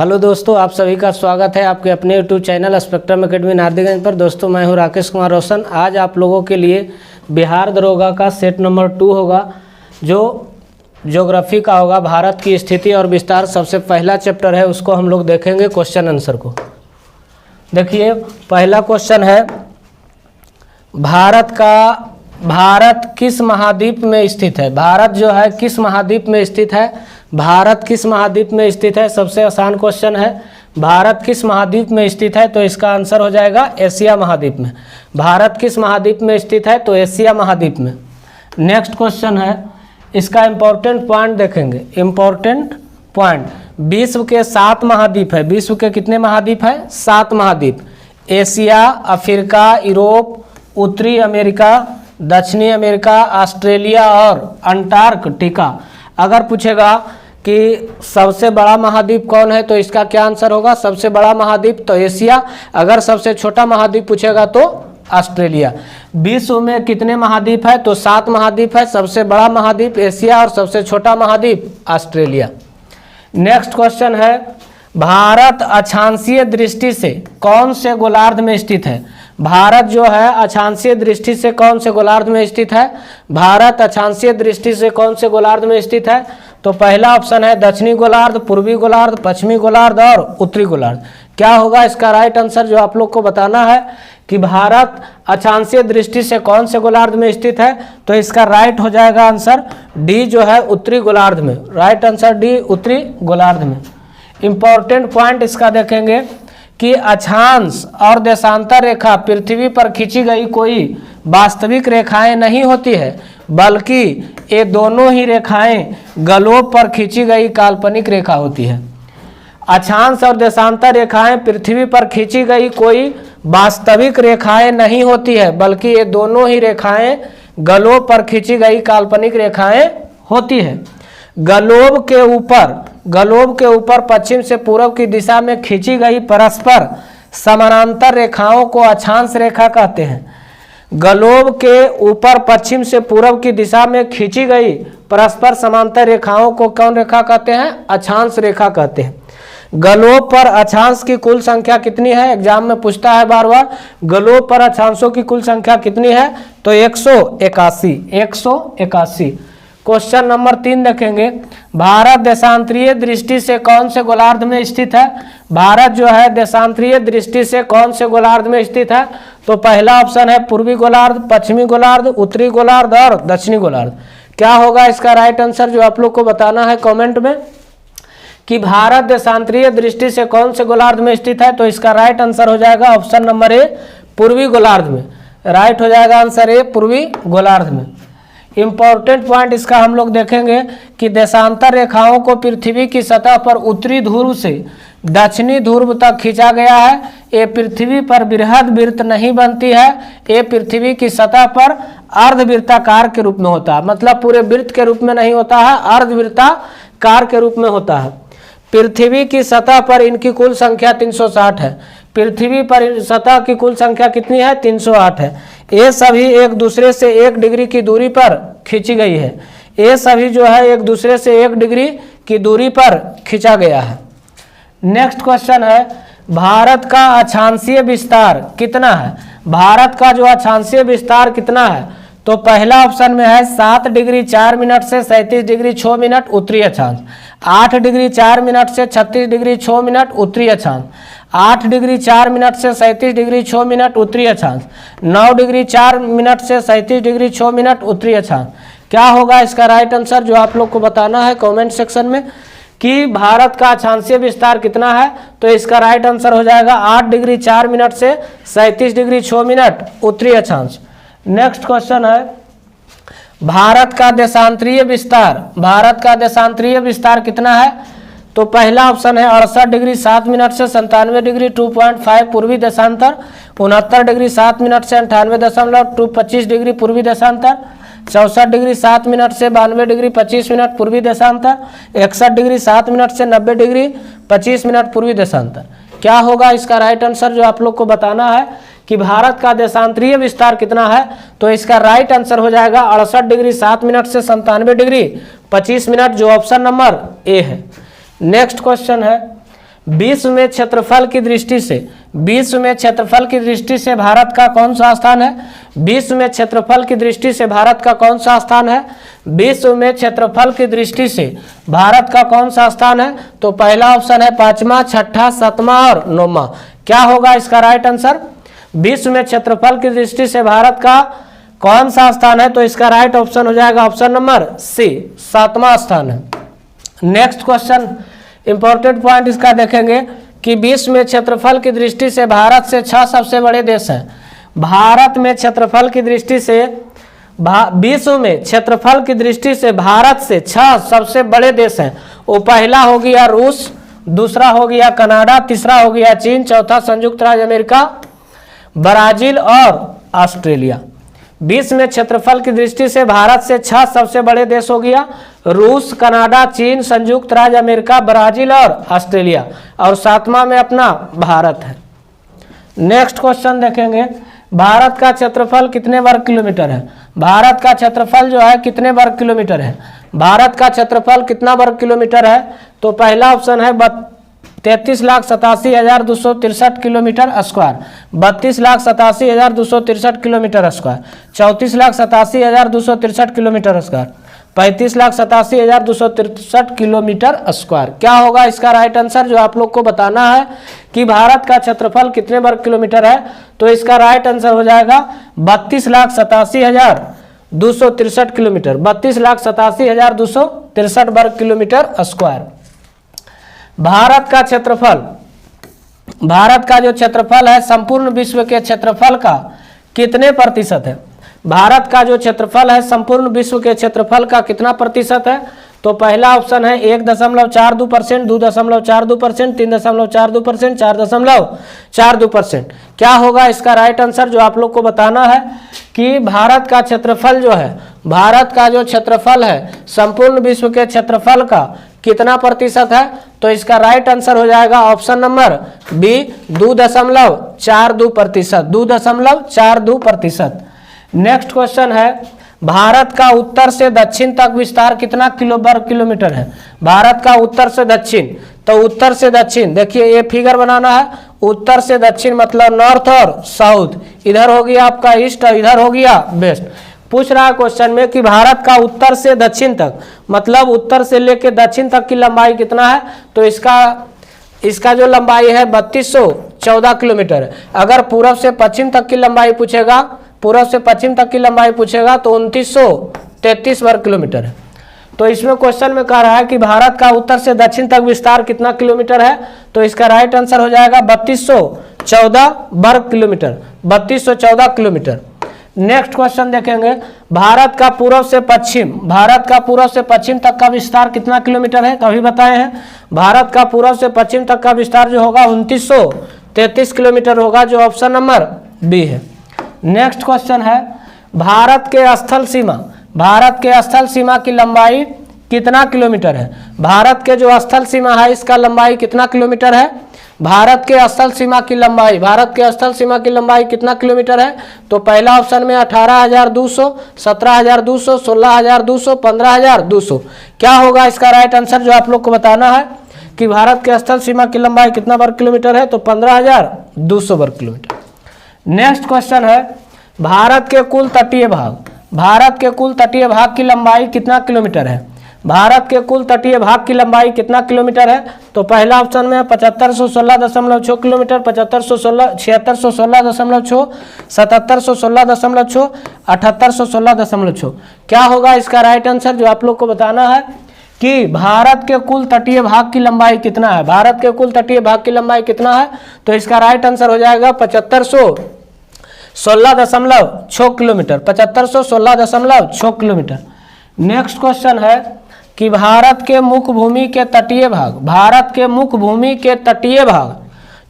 Hello दोस्तों, आप सभी का स्वागत है आपके अपने YouTube channel spectrum academy Nardiganj पर। दोस्तों मैं हूं राकेश कुमार रोशन। आज आप लोगों के लिए बिहार दरोगा का सेट नंबर 2 होगा, जो ज्योग्राफी का होगा। भारत की स्थिति और विस्तार सबसे पहला चैप्टर है, उसको हम लोग देखेंगे क्वेश्चन आंसर को। देखिए पहला क्वेश्चन है, भारत किस महाद्वीप में स्थित है। भारत जो है किस महाद्वीप में स्थित है, भारत किस महाद्वीप में स्थित है। सबसे आसान क्वेश्चन है, भारत किस महाद्वीप में स्थित है, तो इसका आंसर हो जाएगा एशिया महाद्वीप में। भारत किस महाद्वीप में स्थित है, तो एशिया महाद्वीप में। नेक्स्ट क्वेश्चन है, इसका इंपॉर्टेंट पॉइंट देखेंगे। इंपॉर्टेंट पॉइंट, विश्व के 7 महाद्वीप है। विश्व के कितने महाद्वीप है? 7 महाद्वीप। एशिया, अफ्रीका, यूरोप, उत्तरी अमेरिका, दक्षिणी अमेरिका, ऑस्ट्रेलिया और अंटार्कटिका। अगर पूछेगा कि सबसे बड़ा महाद्वीप कौन है, तो इसका क्या आंसर होगा? सबसे बड़ा महाद्वीप तो एशिया। अगर सबसे छोटा महाद्वीप पूछेगा तो ऑस्ट्रेलिया। विश्व में कितने महाद्वीप है, तो 7 महाद्वीप है। सबसे बड़ा महाद्वीप एशिया और सबसे छोटा महाद्वीप ऑस्ट्रेलिया। नेक्स्ट क्वेश्चन है, भारत अक्षांशीय दृष्टि से कौन से गोलार्ध में स्थित है। भारत जो है अक्षांशीय दृष्टि से कौन से गोलार्ध में स्थित है। भारत अक्षांशीय दृष्टि से कौन से गोलार्ध में स्थित है, तो पहला ऑप्शन है दक्षिणी गोलार्ध, पूर्वी गोलार्ध, पश्चिमी गोलार्ध और उत्तरी गोलार्ध। क्या होगा इसका राइट आंसर, जो आप लोग को बताना है कि भारत अक्षांशीय दृष्टि से कौन से गोलार्ध में स्थित है, तो इसका राइट हो जाएगा आंसर डी, जो है उत्तरी गोलार्ध में। राइट आंसर डी, उत्तरी गोलार्ध में। इंपॉर्टेंट पॉइंट इसका देखेंगे कि अक्षांश और देशांतर रेखा पृथ्वी पर खींची गई कोई वास्तविक रेखाएं नहीं होती है, बल्कि ये दोनों ही रेखाएं ग्लोब पर खींची गई काल्पनिक रेखा होती है। अक्षांश और देशांतर रेखाएं पृथ्वी पर खींची गई कोई वास्तविक रेखाएं नहीं होती है, बल्कि ये दोनों ही रेखाएं ग्लोब पर खींची गई काल्पनिक रेखाएं होती है। ग्लोब के ऊपर पश्चिम से पूर्व की दिशा में खींची गई परस्पर समानांतर रेखाओं को अक्षांश रेखा कहते हैं। ग्लोब के ऊपर पश्चिम से पूर्व की दिशा में खींची गई परस्पर समांतर रेखाओं को कौन रेखा कहते हैं? अक्षांश रेखा कहते हैं। ग्लोब पर अक्षांश की कुल संख्या कितनी है? एग्जाम में पूछता है बार बार, ग्लोब पर अक्षांशों की कुल संख्या कितनी है, तो 181। क्वेश्चन नंबर 3 देखेंगे, भारत देशांतरीय दृष्टि से कौन से गोलार्ध में स्थित है। भारत जो है देशांतरीय दृष्टि से कौन से गोलार्ध में स्थित है, तो पहला ऑप्शन है पूर्वी गोलार्ध, पश्चिमी गोलार्ध, उत्तरी गोलार्ध और दक्षिणी गोलार्ध। क्या होगा इसका राइट आंसर, जो आप लोग को बताना है कमेंट में कि भारत देशांतरीय दृष्टि से कौन से गोलार्ध में स्थित है, तो इसका राइट आंसर हो जाएगा ऑप्शन नंबर ए, पूर्वी गोलार्ध में। राइट हो जाएगा आंसर ए, पूर्वी गोलार्ध में। इंपॉर्टेंट पॉइंट इसका हम लोग देखेंगे कि देशांतर रेखाओं को पृथ्वी की सतह पर उत्तरी ध्रुव से दक्षिणी ध्रुव तक खींचा गया है। ये पृथ्वी पर बृहद वृत्त नहीं बनती है, ये पृथ्वी की सतह पर अर्धवृत्ताकार के रूप में होता है। मतलब पूरे वृत्त के रूप में नहीं होता है, अर्धवृत्ताकार के रूप में होता है। पृथ्वी की सतह पर इनकी कुल संख्या 360 है। पृथ्वी पर सतह की कुल संख्या कितनी है? 308 है। ये सभी एक दूसरे से 1 डिग्री की दूरी पर खींची गई है। ये सभी जो है एक दूसरे से 1 डिग्री की दूरी पर खींचा गया है। नेक्स्ट क्वेश्चन है, भारत का अक्षांशीय विस्तार कितना है। भारत का जो अक्षांशीय विस्तार कितना है, तो पहला ऑप्शन में है 7 डिग्री 4 मिनट से 37 डिग्री 6 मिनट उत्तरी अक्षांश, 8 डिग्री 4 मिनट से 36 डिग्री 6 मिनट उत्तरी अक्षांश, 8 डिग्री 4 मिनट से 37 डिग्री 6 मिनट उत्तरी अक्षांश, 9 डिग्री 4 मिनट से 37 डिग्री 6 मिनट उत्तरी अक्षांश। क्या होगा इसका राइट आंसर, जो आप लोग को बताना है कमेंट सेक्शन में कि भारत का अक्षांशीय विस्तार कितना है, तो इसका राइट आंसर हो जाएगा 8 डिग्री 4 मिनट से 37 डिग्री 6 मिनट उत्तरी अक्षांश। नेक्स्ट क्वेश्चन है, भारत का देशांतरीय विस्तार कितना है, तो पहला ऑप्शन है 68 डिग्री 7 मिनट से 97 डिग्री 2.5 पूर्वी देशांतर, 69 डिग्री 7 मिनट से 98.25 डिग्री पूर्वी देशांतर, 64 डिग्री 7 मिनट से 92 डिग्री 25 मिनट पूर्वी देशांतर, 61 डिग्री 7 मिनट से 90 डिग्री 25 मिनट पूर्वी देशांतर। क्या होगा इसका राइट आंसर, जो आप लोग को बताना है कि भारत का देशांतरीय विस्तार कितना है, तो इसका राइट आंसर हो जाएगा 68 डिग्री 7 मिनट से 97 डिग्री 25 मिनट, जो ऑप्शन नंबर ए है। नेक्स्ट क्वेश्चन है, विश्व में क्षेत्रफल की दृष्टि से, विश्व में क्षेत्रफल की दृष्टि से भारत का कौन सा स्थान है? विश्व में क्षेत्रफल की दृष्टि से भारत का कौन सा स्थान है? विश्व में क्षेत्रफल की दृष्टि से भारत का कौन सा स्थान है? तो पहला ऑप्शन है 5वां, 6ठा, 7वां और 9वां। क्या होगा इसका राइट आंसर? विश्व में क्षेत्रफल की दृष्टि से भारत का कौन सा स्थान है? तो इसका राइट ऑप्शन हो जाएगा ऑप्शन नंबर सी, 7वां स्थान है। नेक्स्ट क्वेश्चन, इंपॉर्टेंट पॉइंट इसका देखेंगे कि विश्व में क्षेत्रफल की दृष्टि से भारत से 6 सबसे बड़े देश हैं। भारत में क्षेत्रफल की दृष्टि से विश्व में क्षेत्रफल की दृष्टि से भारत से 6 सबसे बड़े देश हैं। वो पहला हो गया रूस, दूसरा हो गया कनाडा, तीसरा हो गया चीन, चौथा संयुक्त राज्य अमेरिका, ब्राजील और ऑस्ट्रेलिया। विश्व में क्षेत्रफल की दृष्टि से भारत से 6 सबसे बड़े देश हो गया रूस, कनाडा, चीन, संयुक्त राज्य अमेरिका, ब्राजील और ऑस्ट्रेलिया, और 7वां में अपना भारत है। नेक्स्ट क्वेश्चन देखेंगे, भारत का क्षेत्रफल कितने वर्ग किलोमीटर है? भारत का क्षेत्रफल जो है कितने वर्ग किलोमीटर है? भारत का क्षेत्रफल कितना वर्ग किलोमीटर है? तो पहला ऑप्शन है 33,87,263 kilometre square, 32,87,263 kilometre square, 34,87,263 kilometre square, 35,87,263 kilometre square. क्या होगा इसका राइट आंसर? जो आप लोग को बताना है कि भारत का क्षेत्रफल कितने वर्ग किलोमीटर है, तो इसका राइट आंसर हो जाएगा 32,87,263 किलोमीटर, 32,87,263 वर्ग किलोमीटर स्क्वायर। भारत का क्षेत्रफल, भारत का जो क्षेत्रफल है संपूर्ण विश्व के क्षेत्रफल का कितने प्रतिशत है? भारत का जो क्षेत्रफल है संपूर्ण विश्व के क्षेत्रफल का कितना प्रतिशत है? तो पहला ऑप्शन है 1.42%, 2.42%, 3.42%, 4.42%। क्या होगा इसका राइट आंसर? जो आप लोग को बताना है कि भारत का क्षेत्रफल जो है, भारत का जो क्षेत्रफल है संपूर्ण विश्व के क्षेत्रफल का कितना प्रतिशत है? तो इसका राइट आंसर हो जाएगा option number B, 2.42%, 2.42%। Next question है, भारत का उत्तर से दक्षिण तक विस्तार कितना वर्ग किलोमीटर है? भारत का उत्तर से दक्षिण, तो उत्तर से दक्षिण देखिए ये फिगर बनाना है। उत्तर से दक्षिण मतलब नॉर्थ और साउथ, इधर हो गया आपका ईस्ट और इधर हो गया वेस्ट। पूछ रहा है क्वेश्चन में कि भारत का उत्तर से दक्षिण तक मतलब उत्तर से लेकर दक्षिण तक की लंबाई कितना है? तो इसका जो लंबाई है 3214 किलोमीटर है। अगर पूर्व से पश्चिम तक की लंबाई पूछेगा, पूर्व से पश्चिम तक की लंबाई पूछेगा तो 2933 वर्ग किलोमीटर है। तो इसमें क्वेश्चन में कह रहा है कि भारत का उत्तर से दक्षिण तक विस्तार कितना किलोमीटर है? तो इसका राइट आंसर हो जाएगा 3214 वर्ग किलोमीटर, 3214 किलोमीटर। नेक्स्ट क्वेश्चन देखेंगे, भारत का पूर्व से पश्चिम, भारत का पूर्व से पश्चिम तक का विस्तार कितना किलोमीटर है? कभी बताए हैं? भारत का पूर्व से पश्चिम तक का विस्तार जो होगा 2933 किलोमीटर होगा, जो ऑप्शन नंबर बी है। नेक्स्ट क्वेश्चन है, भारत के स्थल सीमा, भारत के स्थल सीमा की लंबाई कितना किलोमीटर है? भारत के जो स्थल सीमा है इसका लंबाई कितना किलोमीटर है? भारत के स्थल सीमा की लंबाई, भारत के स्थल सीमा की लंबाई कितना किलोमीटर है? तो पहला ऑप्शन में 18,200, 17,200, 16,200, 15,200। क्या होगा इसका राइट आंसर? जो आप लोग को बताना है कि भारत के स्थल सीमा की लंबाई कितना वर्ग किलोमीटर है? तो 15,200 वर्ग किलोमीटर। नेक्स्ट क्वेश्चन है, भारत के कुल तटीय भाग, भारत के कुल तटीय भाग की लंबाई कितना किलोमीटर है? भारत के कुल तटीय भाग की लंबाई कितना किलोमीटर है? तो पहला ऑप्शन में 7516.6 किलोमीटर, 7516, 7616.6, 7716.6, 7816.6। क्या होगा इसका राइट आंसर? जो आप लोग को बताना है कि भारत के कुल तटीय भाग की लंबाई कितना है, भारत के कुल तटीय भाग की लंबाई कितना है? तो इसका राइट आंसर हो जाएगा 7516.6 किलोमीटर, 7516.6 किलोमीटर। नेक्स्ट क्वेश्चन है कि भारत के मुख्य भूमि के तटीय भाग, भारत के मुख्य भूमि के तटीय भाग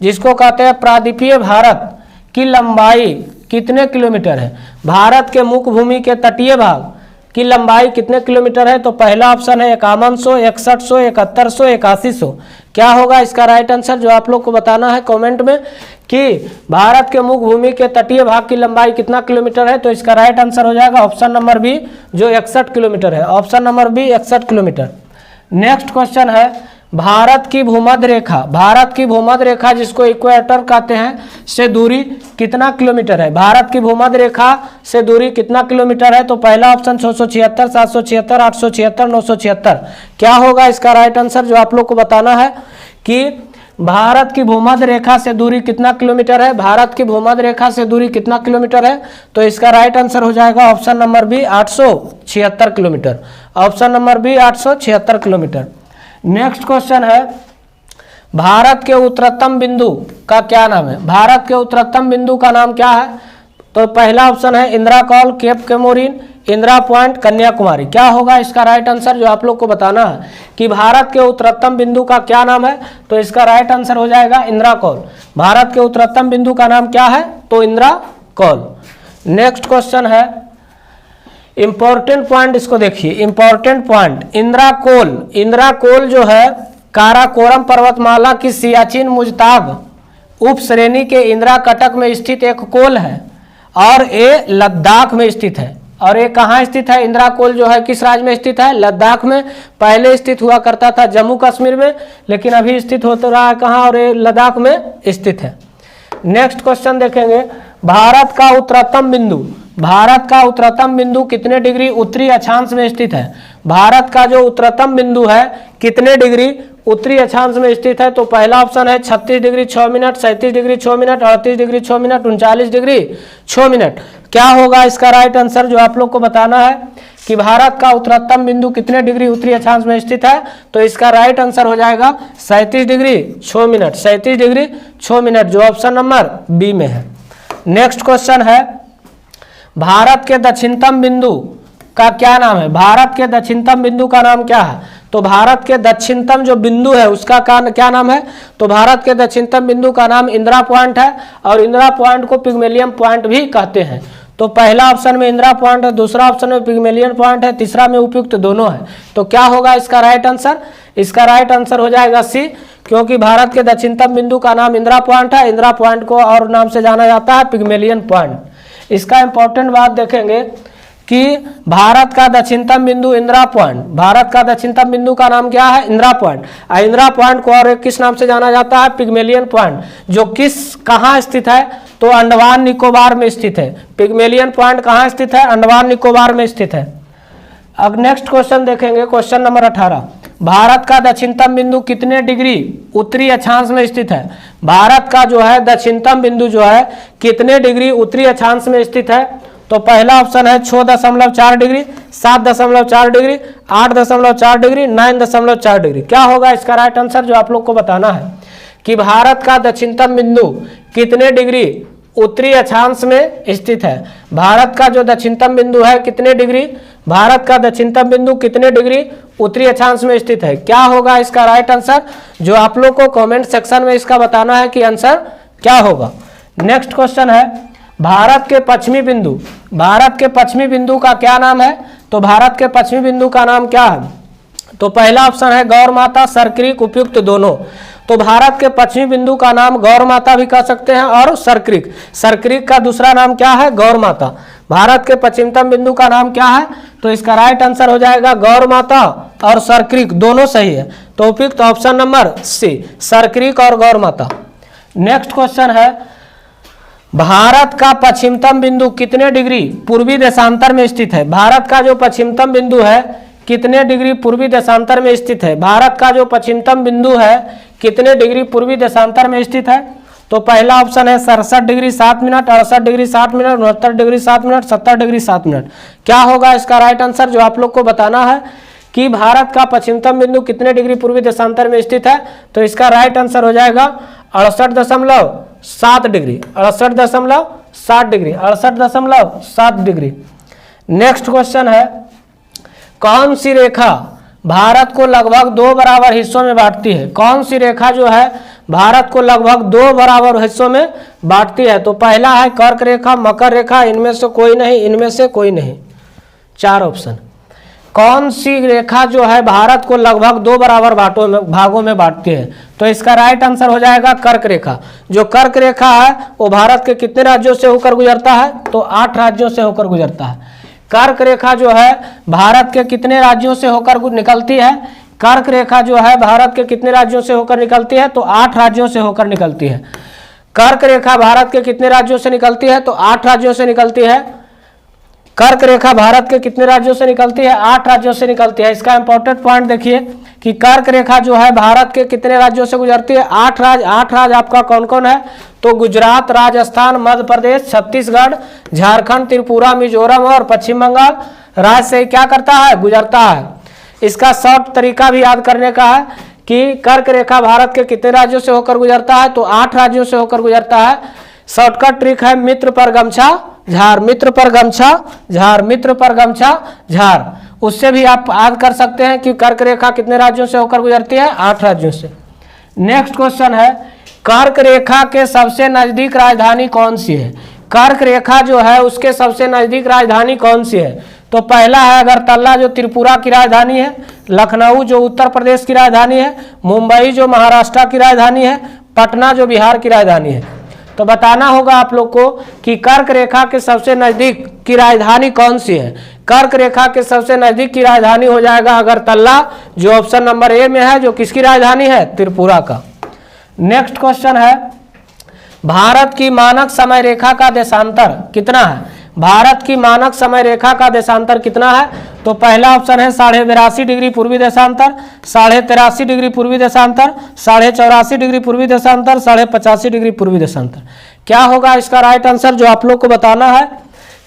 जिसको कहते हैं प्रायद्वीपीय भारत की लंबाई कितने किलोमीटर है? भारत के मुख्य भूमि के तटीय भाग की लंबाई कितने किलोमीटर है? तो पहला ऑप्शन है 5100, 6100, 7100, 8100। क्या होगा इसका राइट आंसर? जो आप लोग को बताना है कमेंट में कि भारत के मुख्य भूमि के तटीय भाग की लंबाई कितना किलोमीटर है? तो इसका राइट आंसर हो जाएगा ऑप्शन नंबर बी, जो 61 किलोमीटर है, option number B 61 kilometre. Next question है, भारत की भूमध्य रेखा, भारत की भूमध्य रेखा जिसको इक्वेटर कहते हैं, से दूरी कितना किलोमीटर है? भारत की भूमध्य रेखा से दूरी कितना किलोमीटर है? तो पहला ऑप्शन 676, 776, 876, 976। क्या होगा इसका राइट आंसर जो आप लोग को बताना है कि भारत की भूमध्य रेखा से दूरी कितना किलोमीटर है? भारत की भूमध्य रेखा से दूरी कितना किलोमीटर है? तो इसका राइट आंसर हो जाएगा option number B 876 kilometre. Option number B 876 kilometre. Next question है, भारत के उत्तरतम बिंदु का क्या नाम है? भारत के उत्तरतम बिंदु का नाम क्या है? तो पहला ऑप्शन है Indira Col, Cape Comorin, Indira Point, Kanyakumari. क्या होगा इसका राइट आंसर जो आप लोग को बताना है कि भारत के उत्तरतम बिंदु का क्या नाम है? तो इसका राइट आंसर हो जाएगा इंदिरा कॉल। भारत के उत्तरतम बिंदु का नाम क्या है? तो इंदिरा कॉल। नेक्स्ट क्वेश्चन है, इंपॉर्टेंट पॉइंट इसको देखिए, इंपॉर्टेंट पॉइंट, इंदिरा कोल। इंदिरा कोल जो है काराकोरम पर्वतमाला की सियाचिन मुजताग उप श्रेणी के इंदिरा कटक में स्थित एक कोल है और ये लद्दाख में स्थित है। और ये कहाँ स्थित है? इंदिरा कोल जो है किस राज्य में स्थित है? लद्दाख में। पहले स्थित हुआ करता था जम्मू कश्मीर में, लेकिन अभी स्थित होता रहा है कहाँ? और ये लद्दाख में स्थित है। नेक्स्ट क्वेश्चन देखेंगे, भारत का उत्तरतम बिंदु, भारत का उत्तरतम बिंदु कितने डिग्री उत्तरी अक्षांश में स्थित है? भारत का जो उत्तरतम बिंदु है कितने डिग्री उत्तरी अक्षांश में स्थित है? तो पहला ऑप्शन है 36 degree 6 minute, 37 degree 6 minute, 38 degree 6 minute, 39 degree 6 minute. क्या होगा इसका राइट आंसर जो आप लोग को बताना है कि भारत का उत्तरतम बिंदु कितने डिग्री उत्तरी अक्षांश में स्थित है? तो इसका राइट आंसर हो जाएगा 37 डिग्री 6 मिनट, 37 डिग्री 6 मिनट, जो ऑप्शन नंबर बी में है। नेक्स्ट क्वेश्चन है, भारत के दक्षिणतम बिंदु का क्या नाम है? भारत के दक्षिणतम बिंदु का नाम क्या है? तो भारत के दक्षिणतम जो बिंदु है उसका क्या नाम है? तो भारत के दक्षिणतम बिंदु का नाम इंदिरा पॉइंट है और इंदिरा पॉइंट को पिग्मेलियन पॉइंट भी कहते हैं। तो पहला ऑप्शन में इंदिरा पॉइंट है, दूसरा ऑप्शन में पिग्मेलियन पॉइंट है, तीसरा में उपयुक्त दोनों है। तो क्या होगा इसका राइट आंसर? इसका राइट आंसर हो जाएगा सी, क्योंकि भारत के दक्षिणतम बिंदु का नाम इंदिरा पॉइंट है। इंदिरा पॉइंट को और नाम से जाना जाता है पिग्मेलियन पॉइंट। इसका इंपॉर्टेंट बात देखेंगे कि भारत का दक्षिणतम बिंदु इंदिरा पॉइंट, भारत का दक्षिणतम बिंदु का नाम क्या है? इंदिरा पॉइंट। इंदिरा पॉइंट को और किस नाम से जाना जाता है? पिग्मेलियन पॉइंट, जो कहाँ स्थित है? तो अंडमान निकोबार में स्थित है। पिग्मेलियन पॉइंट कहाँ स्थित है? अंडमान निकोबार में स्थित है। अब नेक्स्ट क्वेश्चन देखेंगे, क्वेश्चन नंबर 18, भारत का दक्षिणतम बिंदु कितने डिग्री उत्तरी अक्षांश में स्थित है? भारत का जो है दक्षिणतम बिंदु जो है कितने डिग्री उत्तरी अक्षांश में स्थित है? तो पहला ऑप्शन है 6.4 डिग्री, 7.4 डिग्री, 8.4 डिग्री, 9.4 डिग्री। क्या होगा इसका राइट आंसर जो आप लोग को बताना है कि भारत का दक्षिणतम बिंदु कितने डिग्री उत्तरी अक्षांश में स्थित है? भारत का जो दक्षिणतम बिंदु है कितने डिग्री, भारत का दक्षिणतम बिंदु कितने डिग्री उत्तरी अक्षांश में स्थित है? क्या होगा इसका राइट आंसर जो आप लोग को कमेंट सेक्शन में इसका बताना है कि आंसर क्या होगा। नेक्स्ट क्वेश्चन है, भारत के पश्चिमी बिंदु, भारत के पश्चिमी बिंदु का क्या नाम है? तो भारत के पश्चिमी बिंदु का नाम क्या है? तो पहला ऑप्शन है गौर माता, सरक्रिक, उपयुक्त दोनों। तो भारत के पश्चिमी बिंदु का नाम गौर माता भी कह सकते हैं और सरक्रिक। सरक्रिक का दूसरा नाम क्या है? गौर माता। भारत के पश्चिमतम बिंदु का नाम क्या है? तो इसका राइट आंसर हो जाएगा गौर माता और सरक्रिक, दोनों सही है। तो उपयुक्त ऑप्शन नंबर सी, सरक्रिक और गौर माता। नेक्स्ट क्वेश्चन है, भारत का पश्चिमतम बिंदु कितने डिग्री पूर्वी देशांतर में स्थित है? भारत का जो पश्चिमतम बिंदु है कितने डिग्री पूर्वी देशांतर में स्थित है? भारत का जो पश्चिमतम बिंदु है कितने डिग्री पूर्वी देशांतर में स्थित है? तो पहला ऑप्शन है 67 degree 7 minute, 68 degree 7 minute, 69 degree 7 minute, 70 degree 7 minute. क्या होगा इसका राइट आंसर जो आप लोग को बताना है कि भारत का पश्चिमतम बिंदु कितने डिग्री पूर्वी देशांतर में स्थित है? तो इसका राइट आंसर हो जाएगा 68.7 degree, 68.7 degree, 68.7 degree. Next question है, कौन सी रेखा भारत को लगभग 2 बराबर हिस्सों में बांटती है? कौन सी रेखा जो है भारत को लगभग 2 बराबर हिस्सों में बांटती है? तो पहला है कर्क रेखा, मकर रेखा, इनमें से कोई नहीं, इनमें से कोई नहीं। 4 ऑप्शन। कौन सी रेखा जो है भारत को लगभग 2 बराबर भागों में बांटती है? तो इसका राइट आंसर हो जाएगा कर्क रेखा। जो कर्क रेखा है वो भारत के कितने राज्यों से होकर गुजरता है? तो 8 राज्यों से होकर गुजरता है। कर्क रेखा जो है भारत के कितने राज्यों से होकर निकलती है? कर्क रेखा जो है भारत के कितने राज्यों से होकर निकलती है? तो 8 राज्यों से होकर निकलती है। कर्क रेखा भारत के कितने राज्यों से निकलती है? तो 8 राज्यों से निकलती है। कर्क रेखा भारत के कितने राज्यों से निकलती है? 8 राज्यों से निकलती है। इसका इंपॉर्टेंट पॉइंट देखिए कि कर्क रेखा जो है भारत के कितने राज्यों से गुजरती है? 8 राज्य। 8 राज्य आपका कौन कौन है? तो गुजरात, राजस्थान, मध्य प्रदेश, छत्तीसगढ़, झारखंड, त्रिपुरा, मिजोरम और पश्चिम बंगाल राज्य से क्या करता है? गुजरता है। इसका शॉर्ट तरीका भी याद करने का है कि कर्क रेखा भारत के कितने राज्यों से होकर गुजरता है? तो 8 राज्यों से होकर गुजरता है। शॉर्टकट ट्रिक है मित्र पर गमछा झार, मित्र पर गमछा झार, मित्र पर गमछा झार। उससे भी आप याद कर सकते हैं कि कर्क रेखा कितने राज्यों से होकर गुजरती है? 8 राज्यों से। नेक्स्ट क्वेश्चन है कर्क रेखा के सबसे नजदीक राजधानी कौन सी है? कर्क रेखा जो है उसके सबसे नजदीक राजधानी कौन सी है? तो पहला है अगरतला जो त्रिपुरा की राजधानी है, लखनऊ जो उत्तर प्रदेश की राजधानी है, मुंबई जो महाराष्ट्र की राजधानी है, पटना जो बिहार की राजधानी है। तो बताना होगा आप लोग को कि कर्क रेखा के सबसे नजदीक की राजधानी कौन सी है। कर्क रेखा के सबसे नजदीक की राजधानी हो जाएगा अगरतला, जो ऑप्शन नंबर ए में है, जो किसकी राजधानी है? त्रिपुरा का। नेक्स्ट क्वेश्चन है भारत की मानक समय रेखा का देशांतर कितना है? भारत की मानक समय रेखा का देशांतर कितना है? तो पहला ऑप्शन है 82.5 डिग्री पूर्वी देशांतर, 83.5 डिग्री पूर्वी देशांतर, 84.5 डिग्री पूर्वी देशांतर, 85 डिग्री पूर्वी देशांतर। क्या होगा इसका राइट आंसर? जो आप लोग को बताना है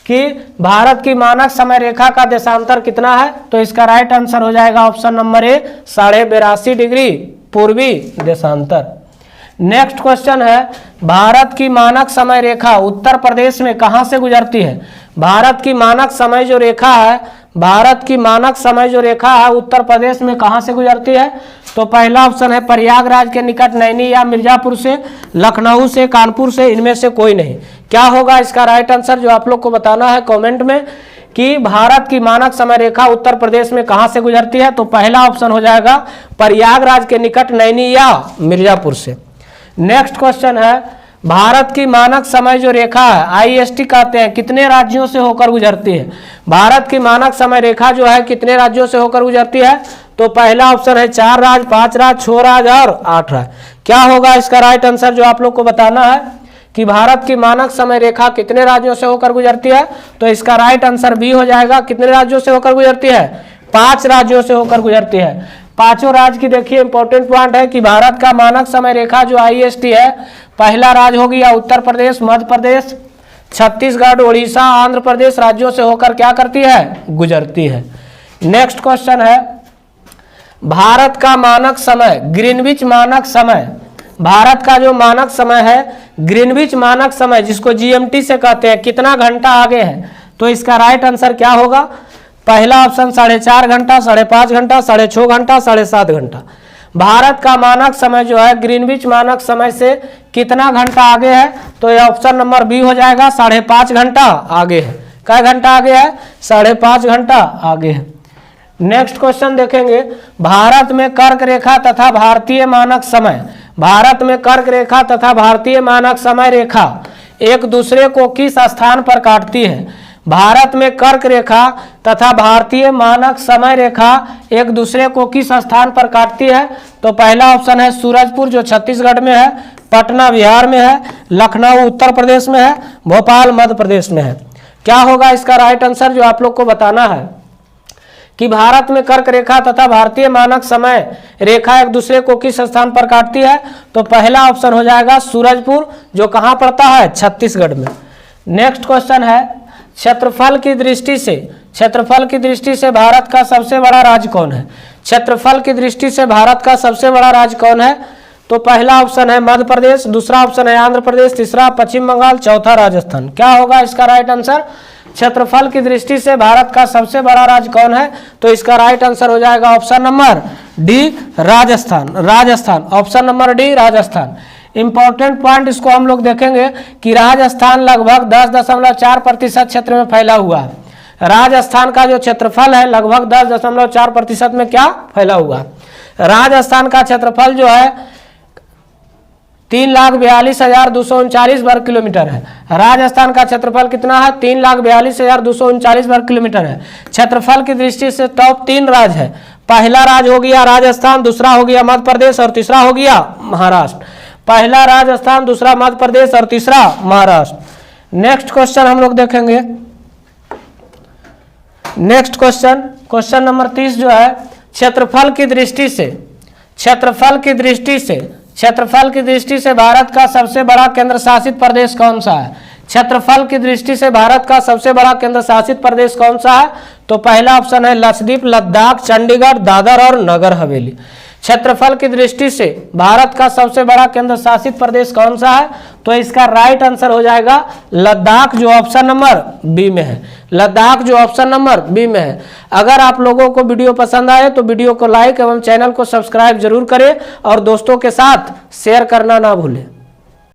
कि भारत की मानक समय रेखा का देशांतर कितना है, तो इसका राइट आंसर हो जाएगा ऑप्शन नंबर ए 82.5 डिग्री पूर्वी देशांतर। नेक्स्ट क्वेश्चन है भारत की मानक समय रेखा उत्तर प्रदेश में कहां से गुजरती है? भारत की मानक समय जो रेखा है, भारत की मानक समय जो रेखा है उत्तर प्रदेश में कहां से गुजरती है? तो पहला ऑप्शन है प्रयागराज के निकट नैनी या मिर्जापुर से, लखनऊ से, कानपुर से, इनमें से कोई नहीं। क्या होगा इसका राइट आंसर? जो आप लोग को बताना है कमेंट में कि भारत की मानक समय रेखा उत्तर प्रदेश में कहां से गुजरती है। तो पहला ऑप्शन हो जाएगा प्रयागराज के निकट नैनी या मिर्जापुर से। नेक्स्ट क्वेश्चन है भारत की मानक समय जो रेखा है आईएसटी कहते हैं, कितने राज्यों से होकर गुजरती है? भारत की मानक समय रेखा जो है कितने राज्यों से होकर गुजरती है? तो पहला ऑप्शन है 4 राज्य, 5 राज्य, 6 राज्य और 8 राज्य। क्या होगा इसका राइट आंसर? जो आप लोग को बताना है कि भारत की मानक समय रेखा कितने राज्यों से होकर गुजरती है। तो इसका राइट आंसर बी हो जाएगा। कितने राज्यों से होकर गुजरती है? 5 राज्यों से होकर गुजरती है। पांचों राज्य की देखिए इंपॉर्टेंट पॉइंट है कि भारत का मानक समय रेखा जो आईएसटी है, पहला राज्य हो गया उत्तर प्रदेश, मध्य प्रदेश, छत्तीसगढ़, उड़ीसा, आंध्र प्रदेश राज्यों से होकर क्या करती है? गुजरती है। नेक्स्ट क्वेश्चन है भारत का मानक समय ग्रीनविच मानक समय, भारत का जो मानक समय है ग्रीनविच मानक समय जिसको जीएमटी से कहते हैं, कितना घंटा आगे है? तो इसका राइट आंसर क्या होगा? पहला ऑप्शन 4.5 घंटा, 5.5 घंटा, 6.5 घंटा, 7.5 घंटा। भारत का मानक समय जो है ग्रीनविच मानक समय से कितना घंटा आगे है? तो ये ऑप्शन नंबर बी हो जाएगा 5.5 घंटा आगे है। क्या घंटा आगे है? 5.5 घंटा आगे है। नेक्स्ट क्वेश्चन देखेंगे भारत में कर्क रेखा तथा भारतीय मानक समय, भारत में कर्क रेखा तथा भारतीय मानक समय रेखा एक दूसरे को किस स्थान पर काटती है? भारत में कर्क रेखा तथा भारतीय मानक समय रेखा एक दूसरे को किस स्थान पर काटती है? तो पहला ऑप्शन है सूरजपुर जो छत्तीसगढ़ में है, पटना बिहार में है, लखनऊ उत्तर प्रदेश में है, भोपाल मध्य प्रदेश में है। क्या होगा इसका राइट आंसर? जो आप लोग को बताना है कि भारत में कर्क रेखा तथा भारतीय मानक समय रेखा एक दूसरे को किस स्थान पर काटती है? तो पहला ऑप्शन हो जाएगा सूरजपुर जो कहाँ पड़ता है? छत्तीसगढ़ में। नेक्स्ट क्वेश्चन है क्षेत्रफल की दृष्टि से, क्षेत्रफल की दृष्टि से भारत का सबसे बड़ा राज्य कौन है? क्षेत्रफल की दृष्टि से भारत का सबसे बड़ा राज्य कौन है? तो पहला ऑप्शन है मध्य प्रदेश, दूसरा ऑप्शन है आंध्र प्रदेश, तीसरा पश्चिम बंगाल, चौथा राजस्थान। क्या होगा इसका राइट आंसर? क्षेत्रफल की दृष्टि से भारत का सबसे बड़ा राज्य कौन है? तो इसका राइट आंसर हो जाएगा option number D Rajasthan. Rajasthan, option number D Rajasthan. Important point इसको हम लोग देखेंगे कि राजस्थान लगभग 10.4% क्षेत्र में फैला हुआ है। राजस्थान का जो क्षेत्रफल है लगभग 10.4% में क्या फैला हुआ है? राजस्थान का क्षेत्रफल जो है 3,42,239 वर्ग किलोमीटर है। राजस्थान का क्षेत्रफल कितना है? 3,42,239 वर्ग किलोमीटर है। क्षेत्रफल की दृष्टि से टॉप 3 राज्य है पहला राज्य हो गया राजस्थान, दूसरा हो गया मध्य प्रदेश और तीसरा हो गया महाराष्ट्र। पहला राजस्थान, दूसरा मध्य प्रदेश और तीसरा महाराष्ट्र। नेक्स्ट क्वेश्चन हम लोग देखेंगे। नेक्स्ट क्वेश्चन, क्वेश्चन नंबर 30 जो है, क्षेत्रफल की दृष्टि से, क्षेत्रफल की दृष्टि से, क्षेत्रफल की दृष्टि से भारत का सबसे बड़ा केंद्र शासित प्रदेश कौन सा है? क्षेत्रफल की दृष्टि से भारत का सबसे बड़ा केंद्र शासित प्रदेश कौन सा है? तो पहला ऑप्शन है लक्षद्वीप, लद्दाख, चंडीगढ़, दादर और नगर हवेली। क्षेत्रफल की दृष्टि से भारत का सबसे बड़ा केंद्र शासित प्रदेश कौन सा है? तो इसका राइट आंसर हो जाएगा लद्दाख, जो ऑप्शन नंबर बी में है। लद्दाख जो ऑप्शन नंबर बी में है। अगर आप लोगों को वीडियो पसंद आए तो वीडियो को लाइक एवं चैनल को सब्सक्राइब जरूर करें और दोस्तों के साथ शेयर करना ना भूलें।